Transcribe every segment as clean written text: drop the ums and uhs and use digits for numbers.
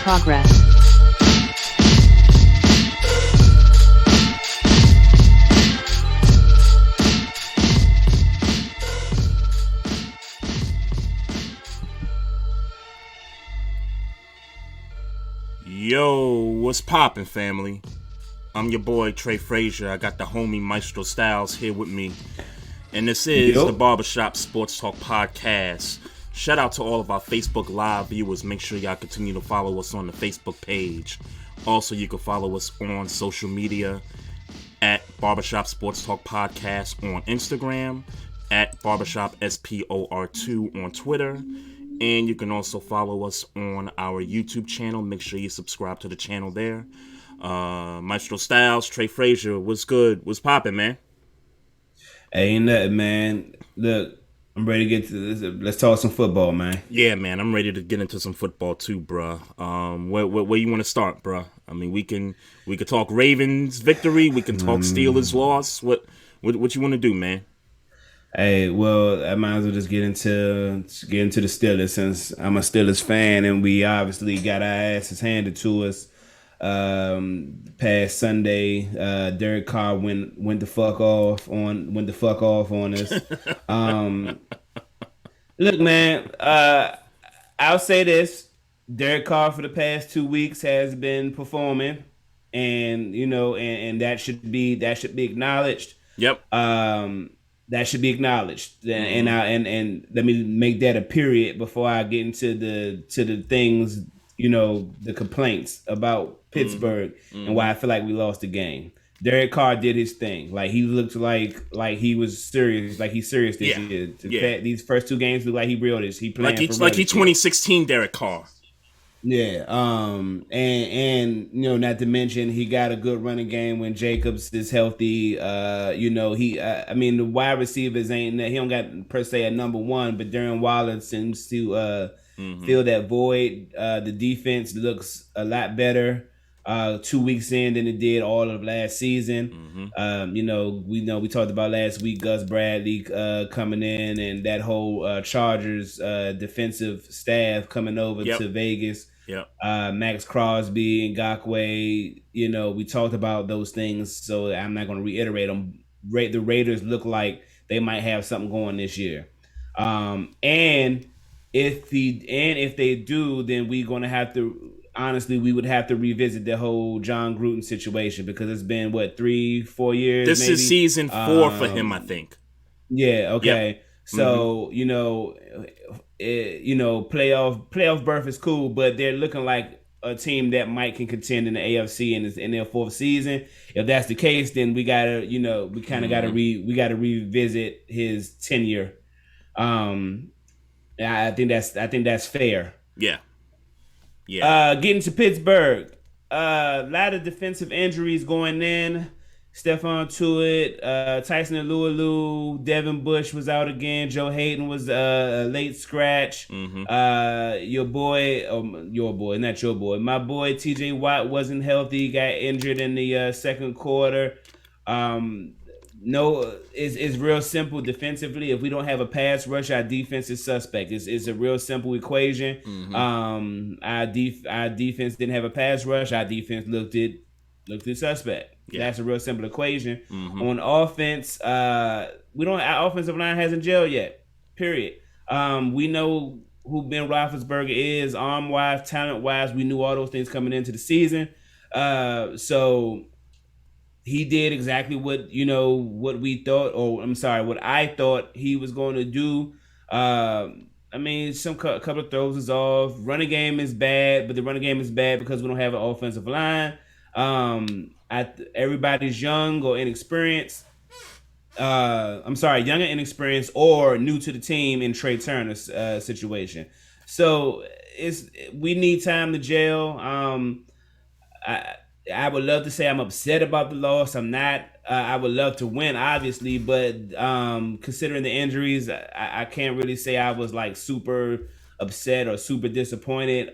progress. Yo, what's poppin', family? I'm your boy, Trey, Fraser. I got the homie Maestro Styles here with me. And this is the Barbershop Sports Talk Podcast. Shout out to all of our Facebook Live viewers. Make sure y'all continue to follow us on the Facebook page. Also, you can follow us on social media at Barbershop Sports Talk Podcast on Instagram, at Barbershop SPOR2 on Twitter. And you can also follow us on our YouTube channel. Make sure you subscribe to the channel there. Maestro Styles, Trey Fraser, what's good? What's poppin', man? Ain't nothing, man. Look, I'm ready to get to this. Let's talk some football, man. Yeah, man, I'm ready to get into some football too, bruh. Where you want to start, bruh? I mean, we can talk Ravens victory. We can talk Steelers loss. What you want to do, man? Hey, well, I might as well just get into the Steelers since I'm a Steelers fan, and we obviously got our asses handed to us. Past Sunday, Derek Carr went the fuck off on us. Look, man, I'll say this: Derek Carr for the past 2 weeks has been performing, and and that should be acknowledged. Yep. That should be acknowledged, and let me make that a period before I get into the things, the complaints about Pittsburgh and why I feel like we lost the game. Derek Carr did his thing. Like, he looked like he was serious, like he's serious this year. These first 2 games look like he real this. He playing like he 2016 Derek Carr. Yeah, and not to mention he got a good running game when Jacobs is healthy. The wide receivers he don't got per se a number one, but Darren Waller seems to fill that void. The defense looks a lot better 2 weeks in than it did all of last season. We talked about last week Gus Bradley coming in, and that whole Chargers defensive staff coming over to Vegas. Max Crosby, Ngakoue, we talked about those things, so I'm not going to reiterate them. The Raiders look like they might have something going this year. And if they do, then we're going to have to, honestly, we would have to revisit the whole John Gruden situation, because it's been 3-4 years. This maybe? Is season 4 for him, I think. Yeah. Okay. Yep. So playoff berth is cool, but they're looking like a team that can contend in the AFC in their 4th season. If that's the case, then we gotta, we kind of gotta revisit his tenure. I think that's fair. Yeah. Getting to Pittsburgh, a lot of defensive injuries going in. Stephon Tuitt, Tyson Alualu, Devin Bush was out again. Joe Hayden was a late scratch. My boy TJ Watt wasn't healthy, got injured in the second quarter. It's real simple defensively. If we don't have a pass rush, our defense is suspect. It's a real simple equation. Our defense didn't have a pass rush. Our defense looked it suspect. Yeah. That's a real simple equation. On offense, our offensive line hasn't gelled yet. Period. We know who Ben Roethlisberger is, arm-wise, talent-wise. We knew all those things coming into the season. So he did exactly what I thought he was going to do. Some couple of throws is off. Running game is bad, but the running game is bad because we don't have an offensive line. Everybody's young or inexperienced. Young and inexperienced or new to the team in Trey Turner's situation. So we need time to gel. I would love to say I'm upset about the loss. I'm not. I would love to win, obviously, but considering the injuries, I can't really say I was like super upset or super disappointed.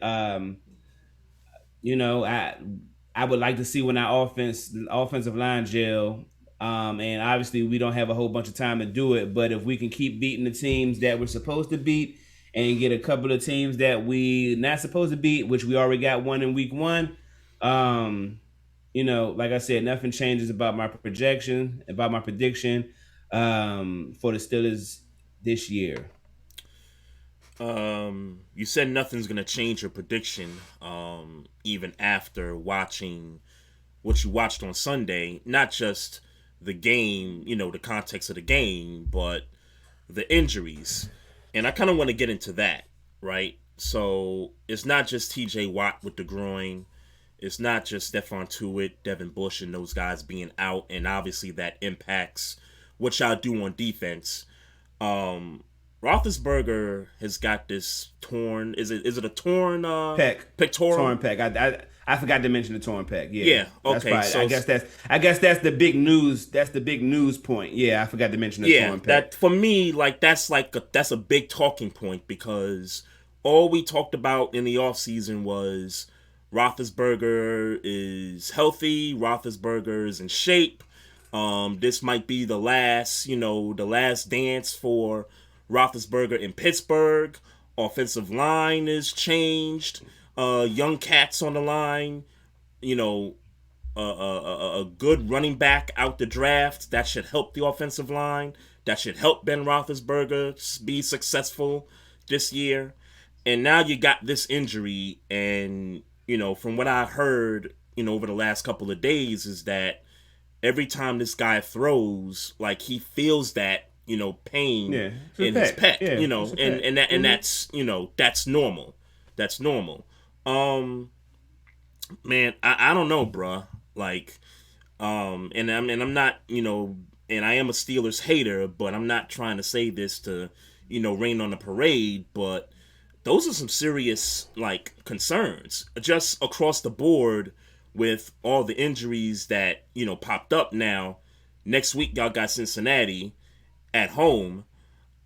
I would like to see when our offensive line gel. And obviously we don't have a whole bunch of time to do it, but if we can keep beating the teams that we're supposed to beat and get a couple of teams that we not supposed to beat, which we already got one in week one. Like I said, nothing changes about my prediction for the Steelers this year. You said nothing's gonna change your prediction, even after watching what you watched on Sunday. Not just the game, the context of the game, but the injuries. And I kind of want to get into that, right? So it's not just T.J. Watt with the groin. It's not just Stephon Tuitt, Devin Bush, and those guys being out, and obviously that impacts what y'all do on defense. Roethlisberger has got this torn. Is it a torn pectoral? Torn pec. I forgot to mention the torn pec. Yeah. Yeah. Okay. That's so I guess that's the big news. That's the big news point. Yeah, I forgot to mention the torn pec. That for me, that's a big talking point, because all we talked about in the offseason was Roethlisberger is healthy. Roethlisberger is in shape. This might be the last dance for Roethlisberger in Pittsburgh. Offensive line is changed. Young cats on the line. A good running back out the draft that should help the offensive line. That should help Ben Roethlisberger be successful this year. And now you got this injury, and from what I heard, over the last couple of days, is that every time this guy throws, like, he feels that, pain in his pec, and that's normal. That's normal. Man, I don't know, bruh. Like, and I'm not, and I am a Steelers hater, but I'm not trying to say this to, rain on the parade, but those are some serious, concerns just across the board with all the injuries that, popped up. Now, next week, y'all got Cincinnati at home.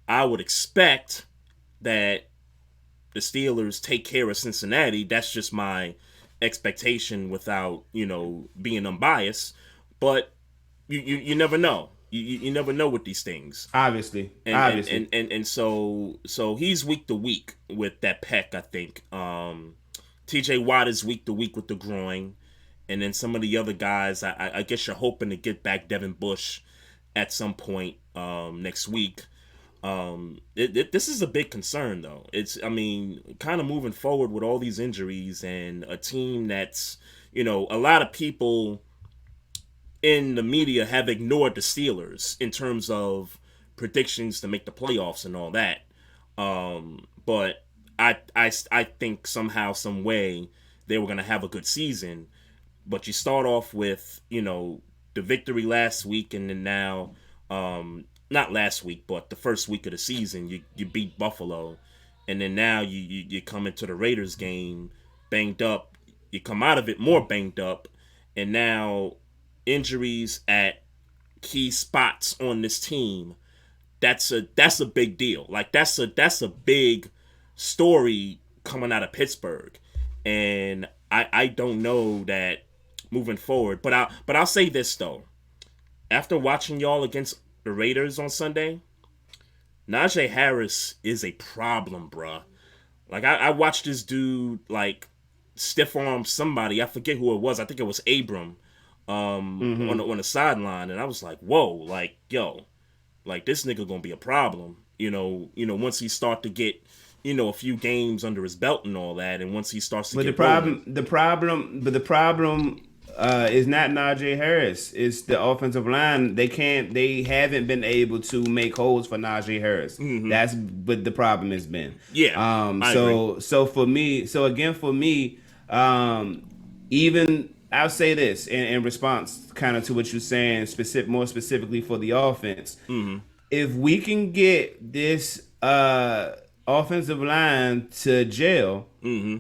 I would expect that the Steelers take care of Cincinnati. That's just my expectation without, being unbiased. But you never know. You never know with these things. Obviously. And so he's week to week with that pec, I think. TJ Watt is week to week with the groin. And then some of the other guys, I guess you're hoping to get back Devin Bush at some point next week. This is a big concern, though. Kind of moving forward with all these injuries and a team that's, a lot of people in the media have ignored the Steelers in terms of predictions to make the playoffs and all that. But I think somehow, some way, they were going to have a good season. But you start off with, the victory last week, and then now, not last week, but the first week of the season, you beat Buffalo. And then now you come into the Raiders game banged up. You come out of it more banged up. And now injuries at key spots on this team, that's a big deal. Like, that's a big story coming out of Pittsburgh. And I don't know that moving forward. But I'll say this, though. After watching y'all against the Raiders on Sunday, Najee Harris is a problem, bruh. Like, I watched this dude, stiff arm somebody. I forget who it was. I think it was Abram on the sideline. And I was like, whoa, this nigga gonna be a problem. Once he start to get, a few games under his belt and all that, and once he starts to the problem is not Najee Harris. It's the offensive line. They haven't been able to make holes for Najee Harris. Mm-hmm. That's what the problem has been. Yeah. So for me, even I'll say this in response kind of to what you're saying, more specifically for the offense. Mm-hmm. If we can get this offensive line to jail, mm-hmm.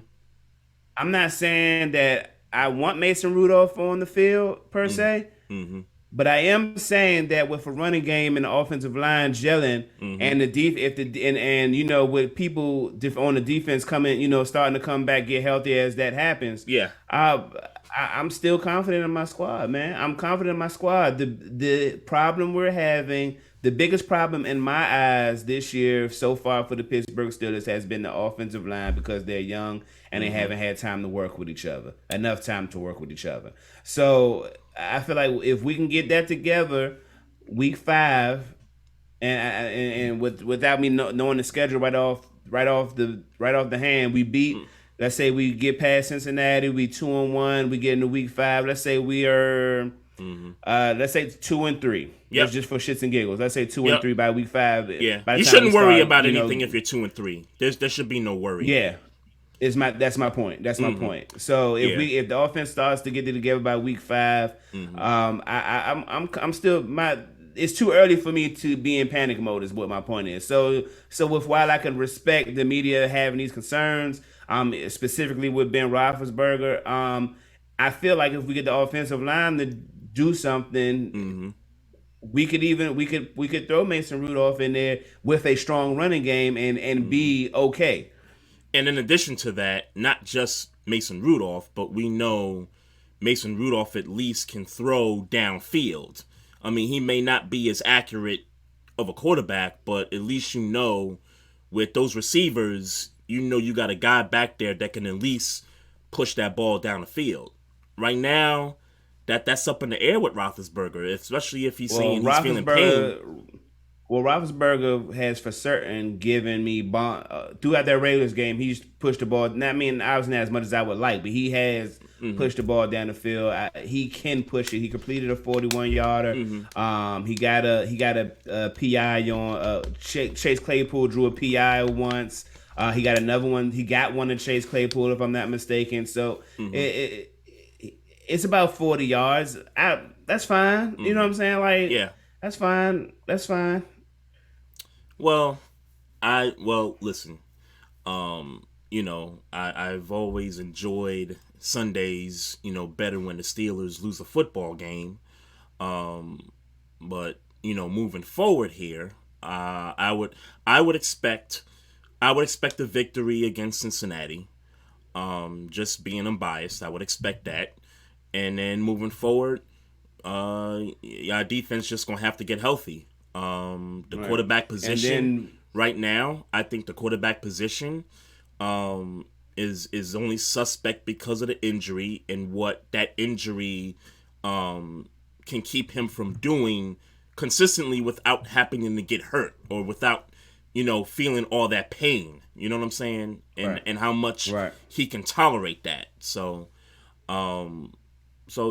I'm not saying that I want Mason Rudolph on the field per se, mm-hmm. but I am saying that with a running game and the offensive line gelling, mm-hmm. and the with people on the defense coming, starting to come back, get healthy as that happens. Yeah, I'm still confident in my squad, man. I'm confident in my squad. The problem we're having the biggest problem in my eyes this year so far for the Pittsburgh Steelers has been the offensive line because they're young and they haven't had time to work with each other, enough time to work with each other. So I feel like if we can get that together, week 5, and without me knowing the schedule right off the hand, we beat. Let's say we get past Cincinnati, we 2-1, we get into week 5. Let's say we are, let's say 2-3. Yep. That's just for shits and giggles. Let's say 2-3 by week 5. Yeah, by the you time shouldn't we worry start, about anything if you're 2-3. There should be no worry. Yeah, that's my point. That's my point. So if the offense starts to get it together by week 5, I'm still it's too early for me to be in panic mode is what my point is. So while I can respect the media having these concerns, specifically with Ben Roethlisberger, I feel like if we get the offensive line to do something, we could throw Mason Rudolph in there with a strong running game and be okay. And in addition to that, not just Mason Rudolph, but we know Mason Rudolph at least can throw downfield. I mean, he may not be as accurate of a quarterback, but at least with those receivers, you got a guy back there that can at least push that ball down the field. Right now, that's up in the air with Roethlisberger, especially if he's feeling pain. Well, Roethlisberger has for certain given me throughout that Raiders game. He's pushed the ball. I mean, obviously not as much as I would like, but he has pushed the ball down the field. He can push it. He completed a 41-yarder. He got a PI on Chase Claypool drew a PI once. He got another one. He got one to Chase Claypool, if I'm not mistaken. So it's about 40 yards. That's fine. You know what I'm saying? Like, yeah, that's fine. That's fine. Well, listen. I've always enjoyed Sundays, better when the Steelers lose a football game. But moving forward here, I would expect a victory against Cincinnati. Just being unbiased, I would expect that. And then moving forward, our defense just gonna have to get healthy. Quarterback position right now, I think the quarterback position is only suspect because of the injury and what that injury can keep him from doing consistently without happening to get hurt or without feeling all that pain. You know what I'm saying? And how much he can tolerate that. So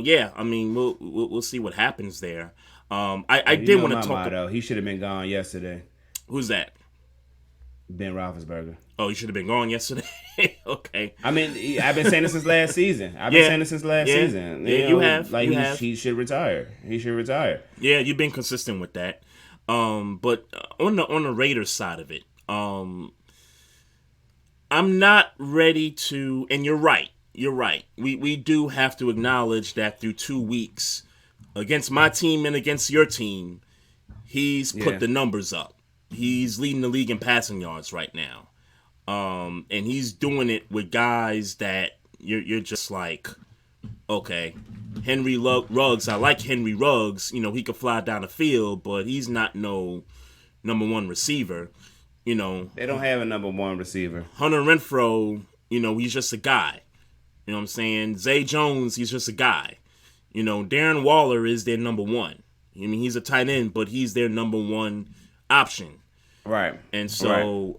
yeah, I mean we'll see what happens there. I did want to talk. Motto. He should have been gone yesterday. Who's that? Ben Roethlisberger. Oh, he should have been gone yesterday. Okay. I mean, I've been saying this since last season. Season. Yeah, you have. Like you have. He should retire. Yeah, you've been consistent with that. But on the Raiders side of it, I'm not ready to. And you're right. We do have to acknowledge that through 2 weeks against my team and against your team, he's put the numbers up. He's leading the league in passing yards right now. And he's doing it with guys that you're just like, okay, Henry Ruggs, I like Henry Ruggs. He could fly down the field, but he's not no number one receiver. They don't have a number one receiver. Hunter Renfrow, he's just a guy. You know what I'm saying? Zay Jones, he's just a guy. Darren Waller is their number one. I mean, he's a tight end, but he's their number one option. Right. And so,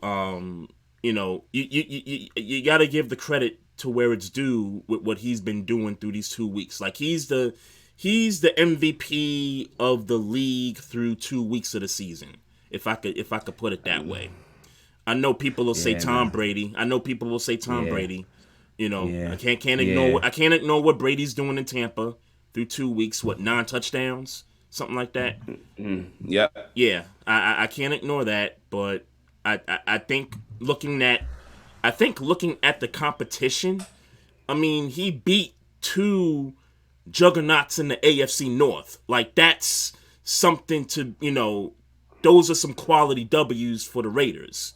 you got to give the credit to where it's due with what he's been doing through these 2 weeks. Like he's the MVP of the league through 2 weeks of the season. If I could put it that way. I know people will say Tom Brady. Brady. I can't ignore what Brady's doing in Tampa through 2 weeks. 9 touchdowns, something like that. Yeah. Yeah, I can't ignore that. But I think looking at the competition, I mean, he beat 2 juggernauts in the AFC North. Like that's something to those are some quality W's for the Raiders.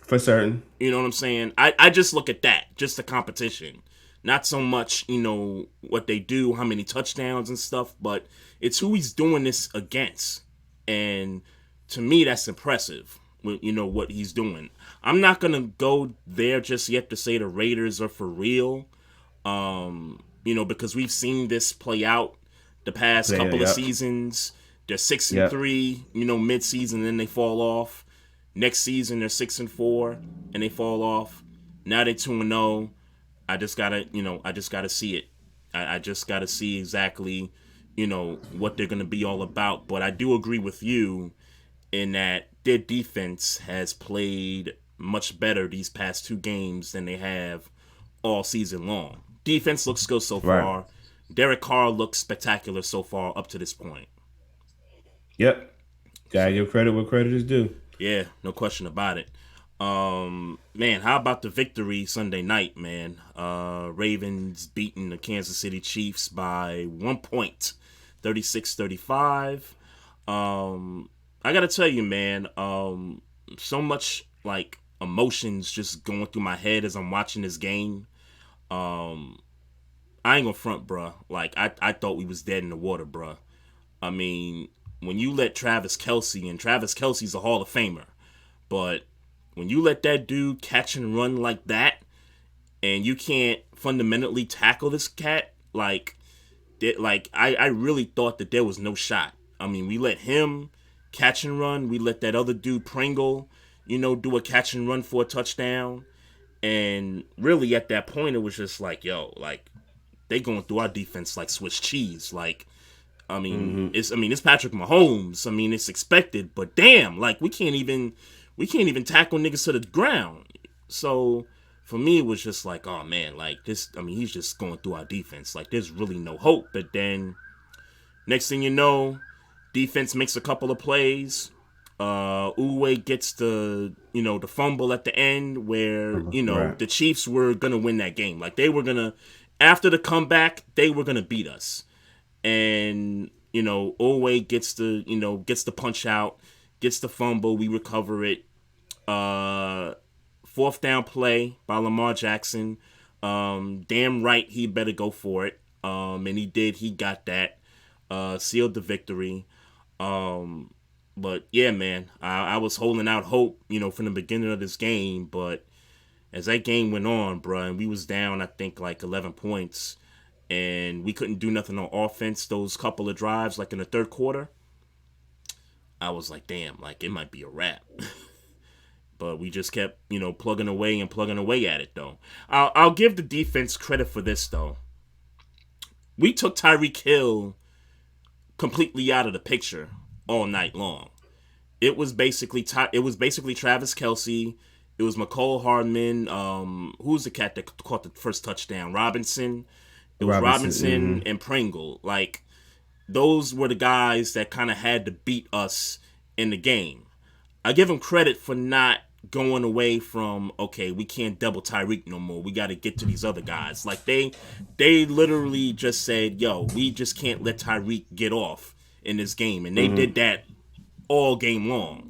For certain. You know what I'm saying? I just look at that, just the competition. Not so much, what they do, how many touchdowns and stuff, but it's who he's doing this against. And to me, that's impressive. What he's doing. I'm not gonna go there just yet to say the Raiders are for real. Because we've seen this play out the past couple of Yep. seasons. They're six and Yep. three, mid-season, and then they fall off. Next season they're 6-4, and they fall off. Now they're 2-0. I just gotta see it. I just gotta see exactly, what they're gonna be all about. But I do agree with you in that their defense has played much better these past two games than they have all season long. Defense looks good so far. Right. Derek Carr looks spectacular so far up to this point. Yep. Gotta So give credit where credit is due. yeah, no question about it. Man, how about the victory Sunday night, man? Ravens beating the Kansas City Chiefs by 1 point, 36-35. I gotta tell you, man, so much like emotions just going through my head as I'm watching this game. I ain't gonna front, bruh. Like I thought we was dead in the water, bruh. I mean, when you let Travis Kelce, and Travis Kelce's a Hall of Famer, but when you let that dude catch and run like that, and you can't fundamentally tackle this cat, I really thought that there was no shot. I mean, we let him catch and run. We let that other dude Pringle, do a catch and run for a touchdown. And really, at that point, it was just like, yo, like they going through our defense like Swiss cheese. Like, it's Patrick Mahomes. I mean, it's expected, but damn, like we can't even tackle niggas to the ground. So for me, it was just like, oh man, like this. I mean, he's just going through our defense. Like, there's really no hope. But then, next thing you know, defense makes a couple of plays. Uwe gets the fumble at the end where Right. the Chiefs were gonna win that game. Like they were gonna, after the comeback, they were gonna beat us. And Uwe gets the punch out, gets the fumble, we recover it. Fourth down play by Lamar Jackson. Damn right he better go for it. And he did. He got that. Sealed the victory. But yeah, man, I was holding out hope, from the beginning of this game. But as that game went on, bruh, and we was down, I think, like 11 points, and we couldn't do nothing on offense those couple of drives, like in the third quarter, I was like, damn, like it might be a wrap. But we just kept, plugging away at it, though. I'll give the defense credit for this, though. We took Tyreek Hill completely out of the picture all night long. It was basically Travis Kelce. It was McCole Hardman. Who's the cat that caught the first touchdown? Robinson. It was Robinson and Pringle. Like those were the guys that kind of had to beat us in the game. I give them credit for not going away from, okay, we can't double Tyreek no more. We got to get to these other guys. Like they literally just said, yo, we just can't let Tyreek get off in this game, and they did that all game long.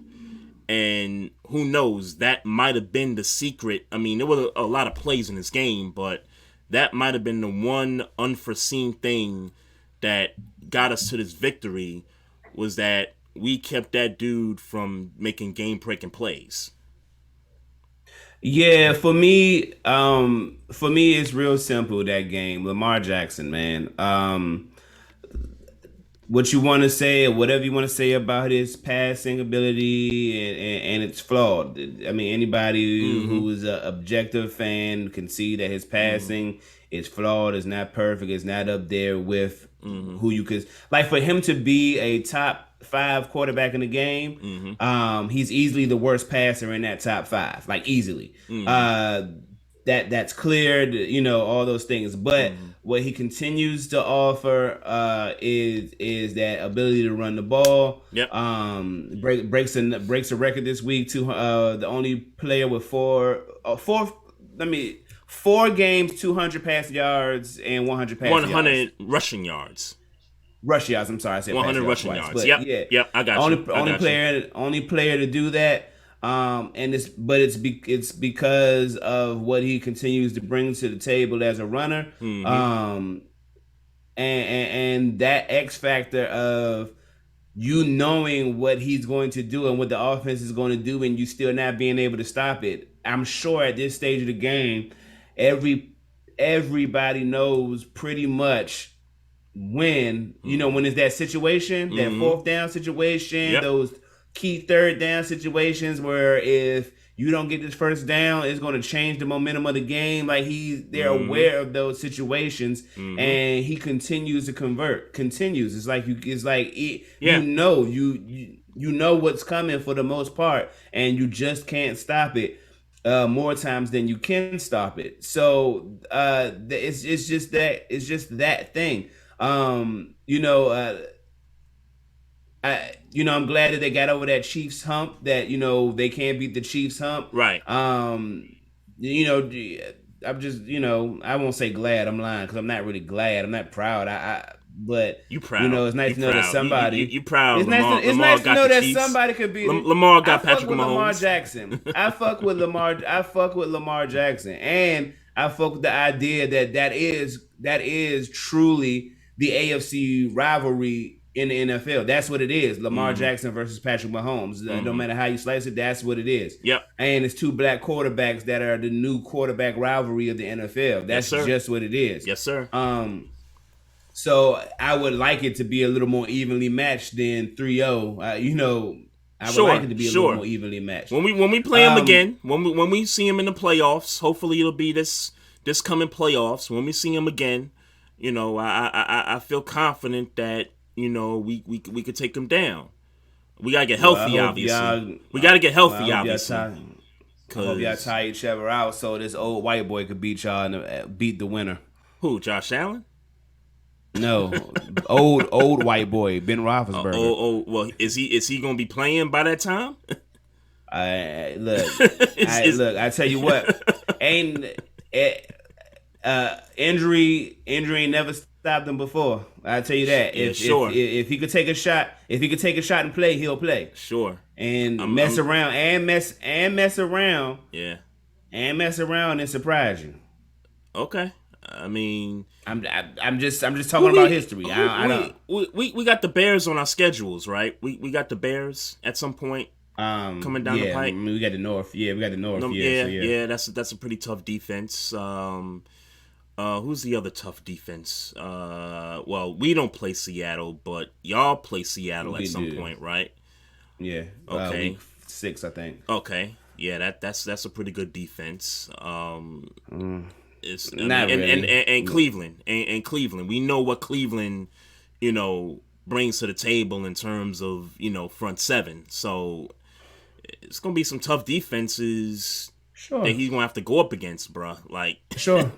And who knows, that might have been the secret. I mean, there were a lot of plays in this game, but that might have been the one unforeseen thing that got us to this victory, was that we kept that dude from making game breaking plays. Yeah, for me, it's real simple. That game, Lamar Jackson, man. What you want to say, or whatever you want to say about his passing ability, and it's flawed. I mean, anybody Mm-hmm. who is an objective fan can see that his Mm-hmm. passing is flawed. It's not perfect. It's not up there with Mm-hmm. who you could like. For him to be a top 5 quarterback in the game, Mm-hmm. he's easily the worst passer in that top 5, like easily. Mm-hmm. That's cleared, all those things. But Mm-hmm. what he continues to offer is that ability to run the ball. Yep. Breaks a record this week. The only player with four games, 200 pass yards and 100 pass yards. 100 rushing yards. Rush yards. I'm sorry, I said pass 100 yards rushing twice. yards. But Yep. yeah, Yep. I got you. I got you. only player to do that. It's because of what he continues to bring to the table as a runner. Mm-hmm. And that X factor of you knowing what he's going to do and what the offense is going to do, and you still not being able to stop it. I'm sure at this stage of the game, everybody knows pretty much when when it's that situation, that fourth down situation, those key third down situations where if you don't get this first down, it's going to change the momentum of the game. Like they're aware of those situations, and he continues to convert. Continues. It's like you know what's coming for the most part, and you just can't stop it. More times than you can stop it. So it's just that thing. I'm glad that they got over that Chiefs hump. That they can't beat the Chiefs hump. Right. I'm just I won't say glad. I'm lying because I'm not really glad. I'm not proud. But you proud. It's nice to know that somebody. You proud. It's nice to know that somebody could be. Lamar got Patrick Mahomes. Lamar Jackson. I fuck with Lamar Jackson, and I fuck with the idea that is truly the AFC rivalry in the NFL. That's what it is. Lamar Jackson versus Patrick Mahomes. No matter how you slice it, that's what it is. Yep. And it's two black quarterbacks that are the new quarterback rivalry of the NFL. That's just what it is. Yes, sir. So I would like it to be a little more evenly matched than 3-0. I would like it to be a little more evenly matched. When we play him again, when we see him in the playoffs, hopefully it'll be this coming playoffs. When we see him again, I feel confident that we could take him down. We gotta get healthy, obviously. We gotta get healthy, obviously. I hope y'all tie each other out so this old white boy could beat y'all and beat the winner. Who? Josh Allen? No, old white boy, Ben Roethlisberger. Well, is he gonna be playing by that time? I tell you what, injury ain't never stopped him before. I tell you that. If he could take a shot, and play, he'll play. Sure. And mess around Yeah. And mess around and surprise you. Okay. I mean, I'm just talking about history. We got the Bears on our schedules, right? We got the Bears at some point coming down the pipe. We got the North. Yeah, we got the North. That's a pretty tough defense. Who's the other tough defense? Well, we don't play Seattle, but y'all play Seattle at some point, right? Yeah. Okay. Week 6, I think. Okay. Yeah, that's a pretty good defense. It's not really. And Cleveland and Cleveland. We know what Cleveland, brings to the table in terms of front seven. So it's gonna be some tough defenses that he's gonna have to go up against, bruh. Like sure.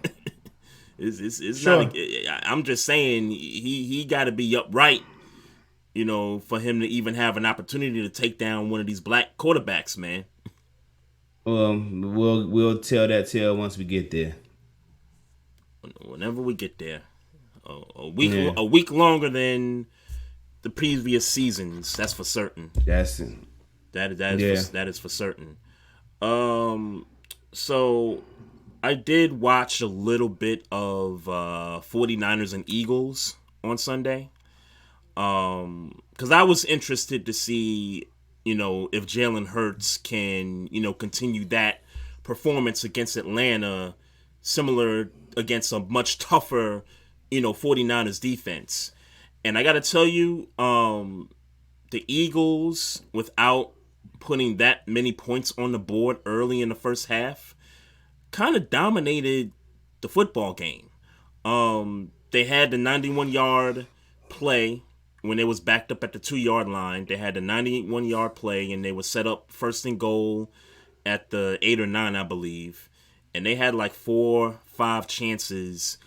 It's sure. Not. I'm just saying he got to be upright, for him to even have an opportunity to take down one of these black quarterbacks, man. Well, we'll tell that tale once we get there. Whenever we get there, a week longer than the previous seasons. That's for certain. That is for certain. So I did watch a little bit of 49ers and Eagles on Sunday. Because I was interested to see, if Jalen Hurts can, continue that performance against Atlanta, similar against a much tougher, 49ers defense. And I got to tell you, the Eagles, without putting that many points on the board early in the first half, kind of dominated the football game. They had the 91-yard play when they was backed up at the 2-yard line. They had the 91-yard play, and they were set up first and goal at the 8 or 9, I believe. And they had like 4-5 chances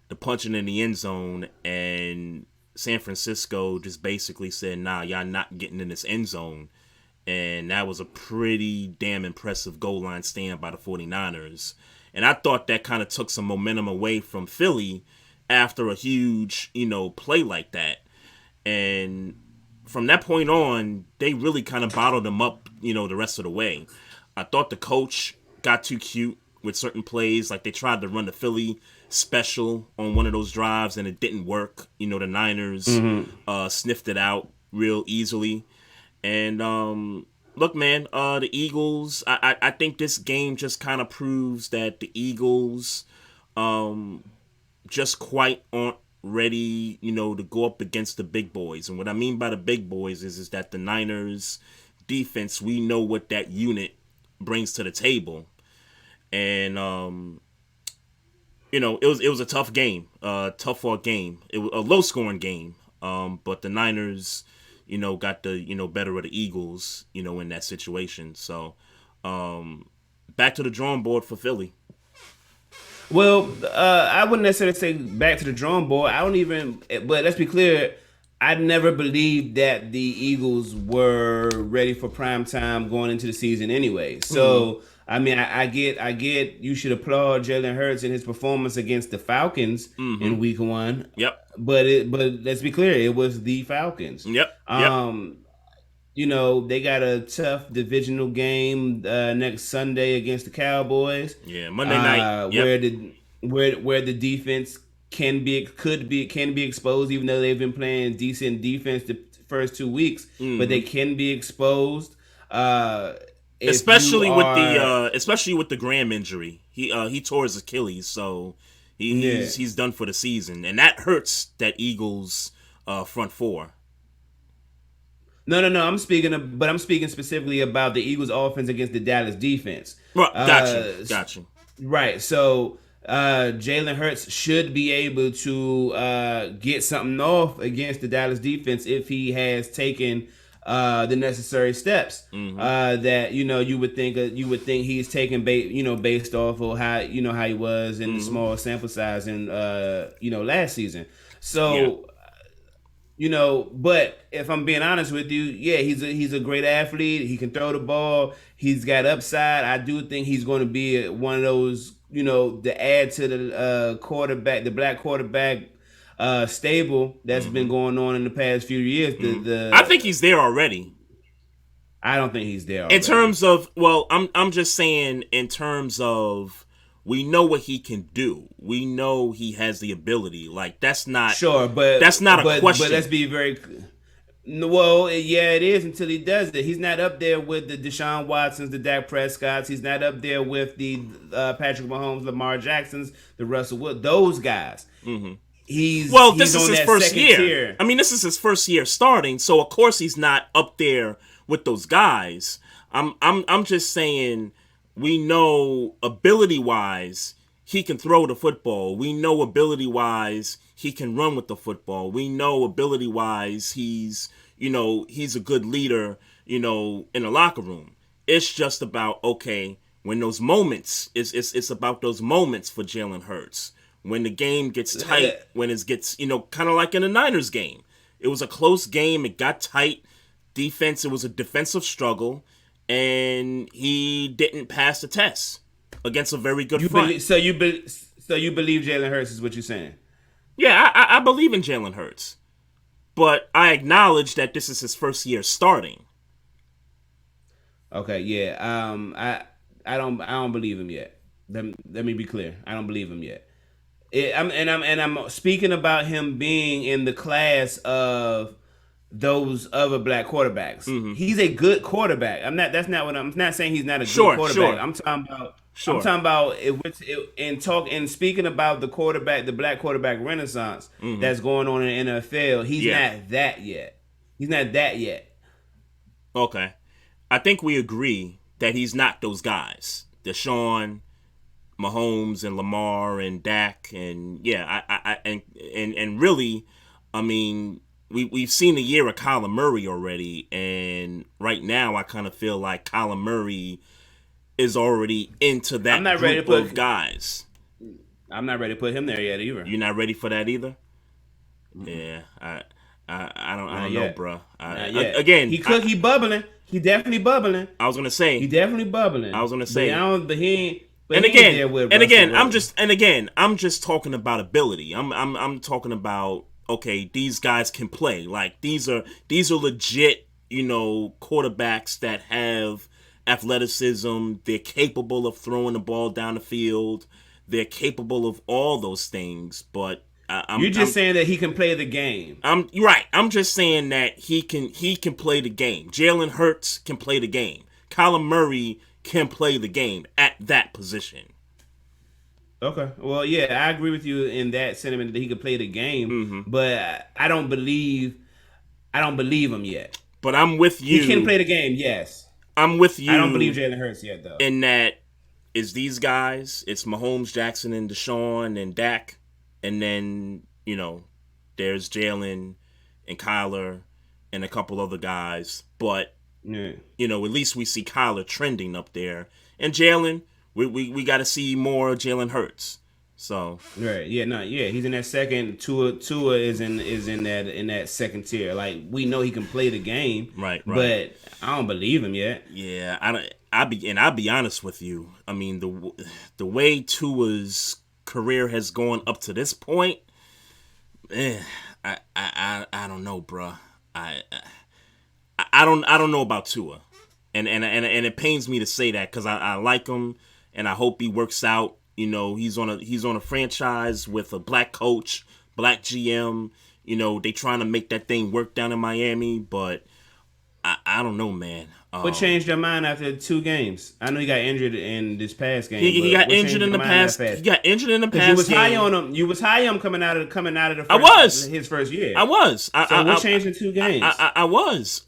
to punch it in the end zone, and San Francisco just basically said, nah, y'all not getting in this end zone. And that was a pretty damn impressive goal line stand by the 49ers. And I thought that kind of took some momentum away from Philly after a huge, play like that. And from that point on, they really kind of bottled them up, the rest of the way. I thought the coach got too cute with certain plays. Like they tried to run the Philly special on one of those drives and it didn't work. The Niners sniffed it out real easily. And look, man, the Eagles. I think this game just kind of proves that the Eagles just quite aren't ready, to go up against the big boys. And what I mean by the big boys is that the Niners defense, we know what that unit brings to the table. And it was a tough game, tough fought game. It was a low scoring game. But the Niners, got the better of the Eagles, in that situation. So back to the drawing board for Philly. Well, I wouldn't necessarily say back to the drawing board. I don't even. But let's be clear. I never believed that the Eagles were ready for prime time going into the season anyway. So I mean, I get. You should applaud Jalen Hurts and his performance against the Falcons in Week 1. Yep. But let's be clear, it was the Falcons. Yep. They got a tough divisional game next Sunday against the Cowboys. Yeah, Monday night. Where the defense can be exposed, even though they've been playing decent defense the first 2 weeks, but they can be exposed. Especially with the Graham injury. He tore his Achilles, so he's done for the season, and that hurts that Eagles front four. No. I'm speaking specifically about the Eagles' offense against the Dallas defense. Right, got you. Right. So Jalen Hurts should be able to get something off against the Dallas defense if he has taken the necessary steps that you would think he's taken based off of how he was in the small sample size in last season. So. But if I'm being honest with you, yeah, he's a great athlete. He can throw the ball. He's got upside. I do think he's going to be one of those, to add to the quarterback, the black quarterback stable that's been going on in the past few years. I think he's there already. I don't think he's there already. In terms of, I'm just saying in terms of, we know what he can do. We know he has the ability. Like, that's not that's not a question. But let's be very. Well, yeah, it is until he does it. He's not up there with the Deshaun Watsons, the Dak Prescotts. He's not up there with the Patrick Mahomes, Lamar Jacksons, the Russell Wilson. Those guys. Mm-hmm. This is his first year. Tier. I mean, this is his first year starting, so of course he's not up there with those guys. I'm just saying. We know ability-wise he can throw the football. We know ability-wise he can run with the football. We know ability-wise he's a good leader, in the locker room. It's just about, when those moments, it's about those moments for Jalen Hurts. When the game gets tight, when it gets, kind of like in the Niners game. It was a close game. It got tight. Defense, it was a defensive struggle. And he didn't pass the test against a very good front. So you believe Jalen Hurts is what you're saying? Yeah, I believe in Jalen Hurts, but I acknowledge that this is his first year starting. Okay, yeah. I don't believe him yet. Let me be clear. I don't believe him yet. I'm speaking about him being in the class of those other black quarterbacks. Mm-hmm. He's a good quarterback. I'm not saying he's not a good quarterback. Sure. I'm talking about speaking about the quarterback, the black quarterback renaissance that's going on in the NFL. He's not that yet. He's not that yet. Okay. I think we agree that he's not those guys. Deshaun, Mahomes, and Lamar, and Dak, and and really, I mean, we've seen a year of Kyler Murray already, and right now I kind of feel like Kyler Murray is already into that group of guys. I'm not ready to put him there yet either. You're not ready for that either? Mm-hmm. Yeah, I don't know, bro. Again, he bubbling. He definitely bubbling. I was gonna say he definitely bubbling. But he ain't. I'm just talking about ability. I'm talking about. Okay, these guys can play. Like these are legit, quarterbacks that have athleticism. They're capable of throwing the ball down the field. They're capable of all those things. But You're just saying that he can play the game. You're right. I'm just saying that he can play the game. Jalen Hurts can play the game. Kyler Murray can play the game at that position. Okay. Well, yeah, I agree with you in that sentiment that he could play the game, Mm-hmm. but I don't believe him yet. But I'm with you. He can play the game, yes. I'm with you. I don't believe Jalen Hurts yet, though. In that, it's these guys. It's Mahomes, Jackson, and Deshaun, and Dak. And then, there's Jalen and Kyler and a couple other guys. But, at least we see Kyler trending up there. And Jalen, we got to see more Jalen Hurts. So right, he's in that second. Tua is in that second tier. Like, we know he can play the game, right. But I don't believe him yet. Yeah, I'll be honest with you. I mean, the way Tua's career has gone up to this point, I don't know, bruh. I don't know about Tua, and it pains me to say that because I like him and I hope he works out. He's on a franchise with a black coach, black GM. They trying to make that thing work down in Miami, but I don't know, man. What changed your mind after 2 games? I know he got injured in this past game. He got injured in the past. He got injured in the past. You was high on him. You was high on him coming out of the. His first year. I was. What changed in 2 games? I was.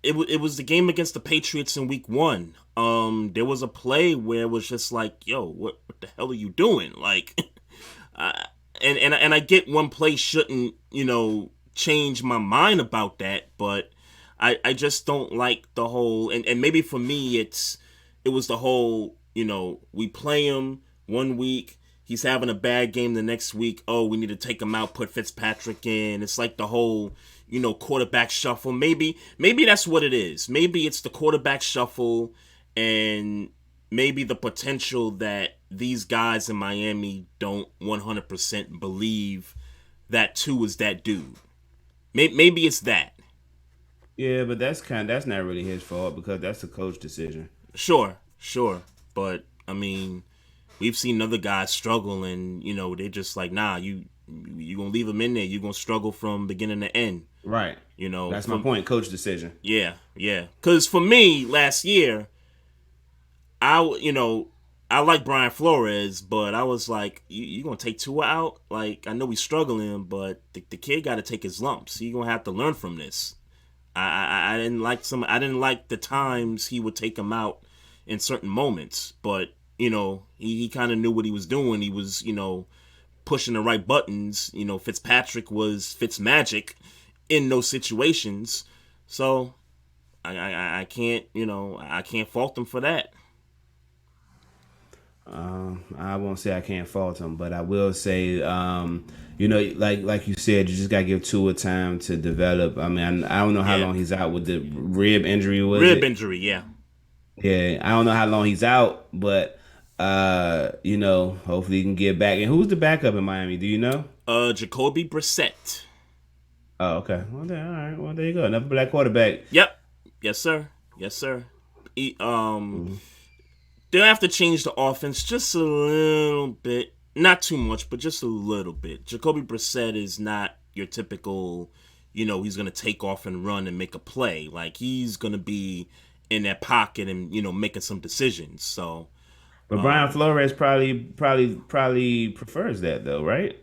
It was the game against the Patriots in Week 1. There was a play where it was just like, yo, what the hell are you doing? Like, and I get one play shouldn't, change my mind about that, but I just don't like the whole, and maybe for me it was the whole, we play him 1 week, he's having a bad game the next week, oh, we need to take him out, put Fitzpatrick in. It's like the whole, quarterback shuffle. Maybe that's what it is. Maybe it's the quarterback shuffle and maybe the potential that these guys in Miami don't 100% believe that Tua is that dude. Maybe it's that. Yeah, but that's not really his fault because that's a coach decision. Sure. But, I mean, we've seen other guys struggle and, they're just like, nah, you going to leave them in there. You're going to struggle from beginning to end. Right. That's my point, coach decision. Yeah. Because for me, last year, I like Brian Flores, but I was like, you going to take Tua out? Like, I know he's struggling, but the kid got to take his lumps. He's going to have to learn from this. I didn't like the times he would take him out in certain moments, but he kind of knew what he was doing. He was pushing the right buttons. Fitzpatrick was Fitzmagic in those situations, so I can't I can't fault him for that. I won't say I can't fault him, but I will say, like you said, you just gotta give Tua time to develop. I mean, I don't know how long he's out with the rib injury. Injury, yeah. Yeah, I don't know how long he's out, but hopefully he can get back. And who's the backup in Miami? Do you know? Jacoby Brissett. Oh, okay. Well, all right. Well, there you go. Another black quarterback. Yep. Yes, sir. They'll have to change the offense just a little bit. Not too much, but just a little bit. Jacoby Brissett is not your typical, he's going to take off and run and make a play. Like, he's going to be in that pocket and, making some decisions. So, but Brian Flores probably prefers that, though, right?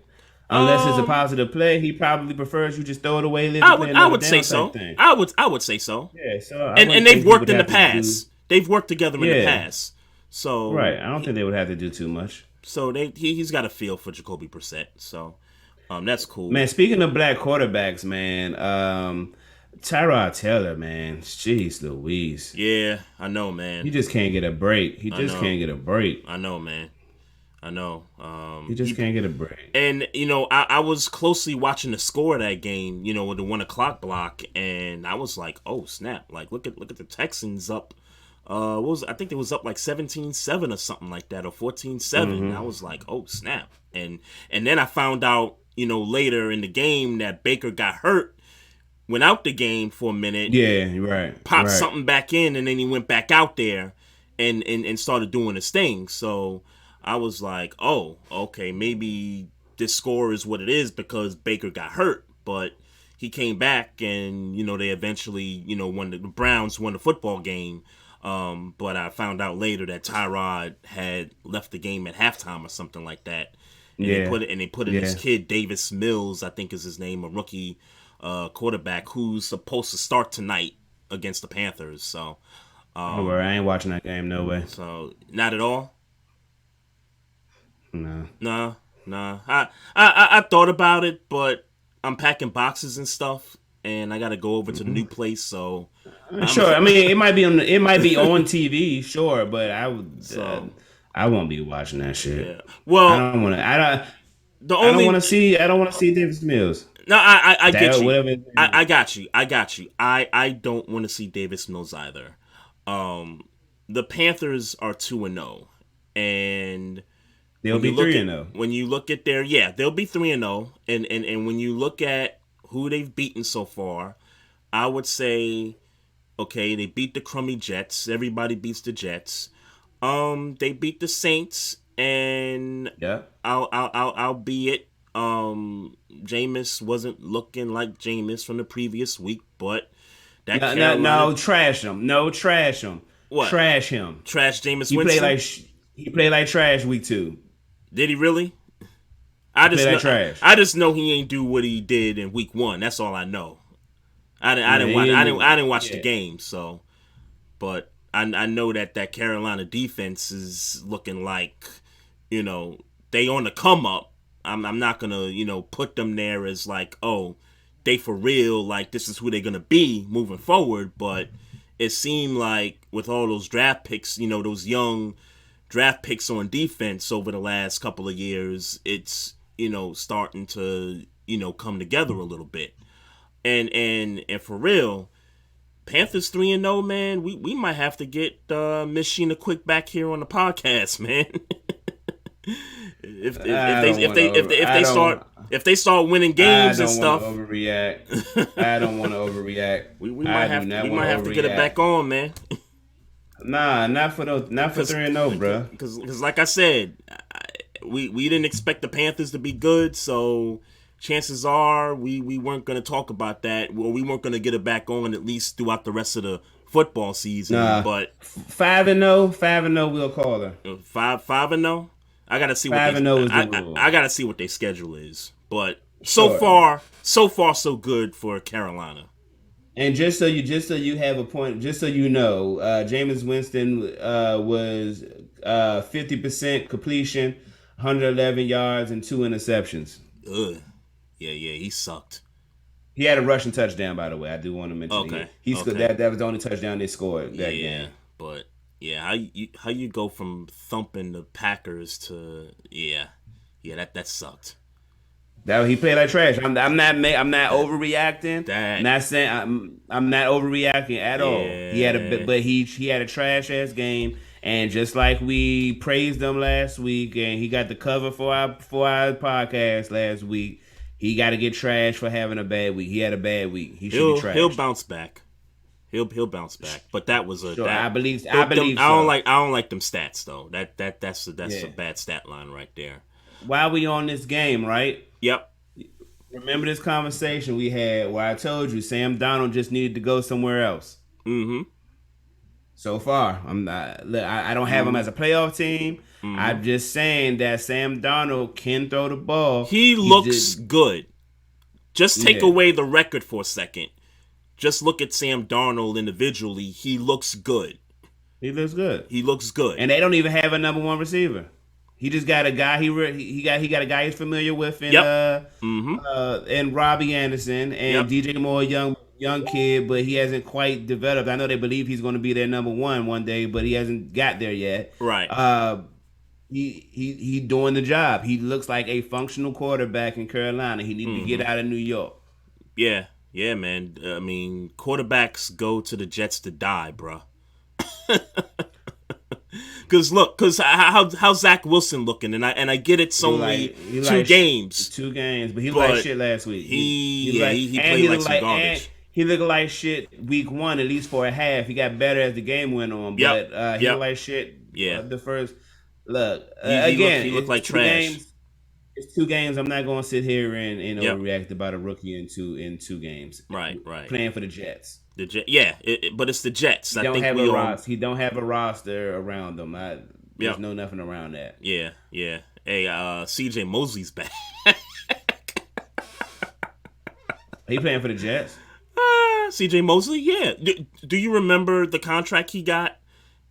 Unless it's a positive play, he probably prefers you just throw it away. I would say so. Thing. I would say so. Yeah. So and they've worked in the past. They've worked together in the past. So right, I don't think they would have to do too much. So he's got a feel for Jacoby Brissett. So that's cool. Man, speaking of black quarterbacks, man, Tyrod Taylor, man, jeez Louise. Yeah, I know, man. He just can't get a break. Can't get a break. I know, man. I know. He just can't get a break. And I was closely watching the score of that game. With the 1 o'clock block, and I was like, oh snap! Like look at the Texans up. I think it was up like 17-7 or something like that, or 14-7. Mm-hmm. I was like, oh snap. And then I found out, later in the game that Baker got hurt, went out the game for a minute. Yeah, right. Popped something back in, and then he went back out there and started doing his thing. So I was like, oh, okay, maybe this score is what it is because Baker got hurt, but he came back and, they eventually, the Browns won the football game. But I found out later that Tyrod had left the game at halftime or something like that. And they put in this kid, Davis Mills, I think is his name, a rookie quarterback who's supposed to start tonight against the Panthers. So, I ain't watching that game, no way. So, not at all? No. I thought about it, but I'm packing boxes and stuff, and I got to go over to the new place. So sure, I mean it might be on TV, sure, but I won't be watching that shit. Yeah. Well, I don't want to see Davis Mills. No, I get you. I got you. I don't want to see Davis Mills either. The Panthers are 2-0, and they'll be 3-0. When you look at they'll be 3-0, and when you look at who they've beaten so far, I would say, okay, they beat the crummy Jets. Everybody beats the Jets. They beat the Saints, and albeit Jameis wasn't looking like Jameis from the previous week, but trash him. No, trash him. What? Trash him. Trash Jameis Winston. He played like trash week 2. Did he really? I just know he ain't do what he did in week 1. That's all I know. I didn't watch the game, so, but I know that Carolina defense is looking like, they on the come up. I'm not gonna put them there as like, oh, they for real, like this is who they're gonna be moving forward. But it seemed like with all those draft picks, those young draft picks on defense over the last couple of years, it's starting to come together a little bit. And for real, Panthers 3-0, man. We might have to get Miss Sheena Quick back here on the podcast, man. if they start winning games and stuff, I don't want to overreact. We might have to get it back on, man. Nah, not for 3-0, bro. Because like I said, we didn't expect the Panthers to be good, so chances are we weren't going to talk about that. Well, we weren't going to get it back on at least throughout the rest of the football season. But 5-0, we'll call her. 5-0. I gotta see 5-0 is the rule. I gotta see what their schedule is. But so far so good for Carolina. And just so you have a point, just so you know, Jameis Winston was 50% completion, 111 yards, and 2 interceptions. Ugh. Yeah, he sucked. He had a rushing touchdown, by the way. I do want to mention. Okay. He scored that was the only touchdown they scored that game. But how you go from thumping the Packers to that sucked. That he played like trash. I'm not overreacting. Not saying I'm not overreacting at all. He had a trash ass game, and just like we praised him last week, and he got the cover for our podcast last week. He got to get trashed for having a bad week. He had a bad week. He should be trashed. He'll bounce back. He'll bounce back. But that was a. Sure, I believe. So. I don't like them stats though. That's a bad stat line right there. While we on this game, right? Yep. Remember this conversation we had where I told you Sam Darnold just needed to go somewhere else. Mm-hmm. So far, I don't have him as a playoff team. Mm-hmm. I'm just saying that Sam Darnold can throw the ball. He looks good. Just take away the record for a second. Just look at Sam Darnold individually. He looks good. He looks good. And they don't even have a number one receiver. He just got a guy he got a guy he's familiar with in and Robbie Anderson and DJ Moore, young kid, but he hasn't quite developed. I know they believe he's going to be their number one day, but he hasn't got there yet. Right. He doing the job. He looks like a functional quarterback in Carolina. He needs to get out of New York. Yeah, man. I mean, quarterbacks go to the Jets to die, bro. Because how's Zach Wilson looking? And I get it's only two games. 2 games, but he looked like shit last week. He played like some garbage. He looked like shit week 1, at least for a half. He got better as the game went on, but he looked like shit. The first look he looked like trash. It's 2 games. I'm not going to sit here and Yep. overreact about a rookie in two games Right. Right. playing for the Jets. The Jet. Yeah. But it's the Jets. He I don't think have we a all. roster. He don't have a roster around him. There's Yep. no nothing around that. Yeah. Yeah. Hey, C.J. Mosley's back. He playing for the Jets. C.J. Mosley. Yeah. Do you remember the contract he got?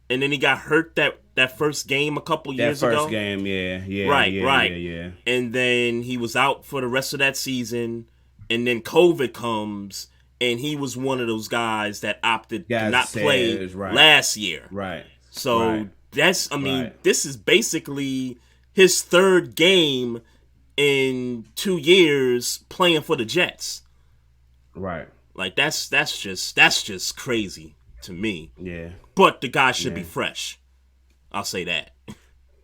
And then he got hurt that first game a couple That years ago. first game, yeah, Right, yeah, right. yeah, yeah. And then he was out for the rest of that season. And then COVID comes, and he was one of those guys that opted to Guys not play says, right, last year. right, So right, right, this is basically his third game in 2 years playing for the Jets. right. Like that's just crazy to me. Yeah, But the guy should be yeah. fresh. I'll say that.